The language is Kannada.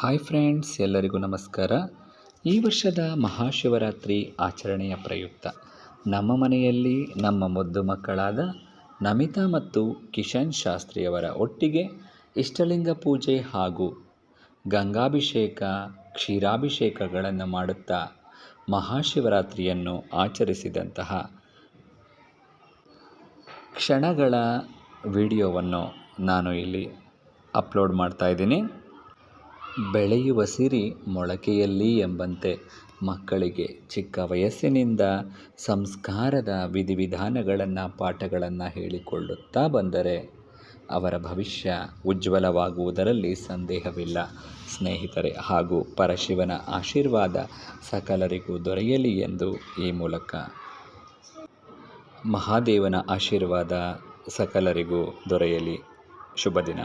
ಹಾಯ್ ಫ್ರೆಂಡ್ಸ್, ಎಲ್ಲರಿಗೂ ನಮಸ್ಕಾರ. ಈ ವರ್ಷದ ಮಹಾಶಿವರಾತ್ರಿ ಆಚರಣೆಯ ಪ್ರಯುಕ್ತ ನಮ್ಮ ಮನೆಯಲ್ಲಿ ನಮ್ಮ ಮುದ್ದು ಮಕ್ಕಳಾದ ನಮಿತಾ ಮತ್ತು ಕಿಶನ್ ಶಾಸ್ತ್ರಿಯವರ ಒಟ್ಟಿಗೆ ಇಷ್ಟಲಿಂಗ ಪೂಜೆ ಹಾಗೂ ಗಂಗಾಭಿಷೇಕ, ಕ್ಷೀರಾಭಿಷೇಕಗಳನ್ನು ಮಾಡುತ್ತಾ ಮಹಾಶಿವರಾತ್ರಿಯನ್ನು ಆಚರಿಸಿದಂತಹ ಕ್ಷಣಗಳ ವಿಡಿಯೋವನ್ನು ನಾನು ಇಲ್ಲಿ ಅಪ್ಲೋಡ್ ಮಾಡ್ತಾ ಇದ್ದೀನಿ. ಬೆಳೆಯುವ ಸಿರಿ ಮೊಳಕೆಯಲ್ಲಿ ಎಂಬಂತೆ ಮಕ್ಕಳಿಗೆ ಚಿಕ್ಕ ವಯಸ್ಸಿನಿಂದ ಸಂಸ್ಕಾರದ ವಿಧಿವಿಧಾನಗಳನ್ನು, ಪಾಠಗಳನ್ನು ಹೇಳಿಕೊಳ್ಳುತ್ತಾ ಬಂದರೆ ಅವರ ಭವಿಷ್ಯ ಉಜ್ವಲವಾಗುವುದರಲ್ಲಿ ಸಂದೇಹವಿಲ್ಲ ಸ್ನೇಹಿತರೆ. ಹಾಗೂ ಪರಶಿವನ ಆಶೀರ್ವಾದ ಸಕಲರಿಗೂ ದೊರೆಯಲಿ ಎಂದು ಈ ಮೂಲಕ ಮಹಾದೇವನ ಆಶೀರ್ವಾದ ಸಕಲರಿಗೂ ದೊರೆಯಲಿ. ಶುಭ ದಿನ.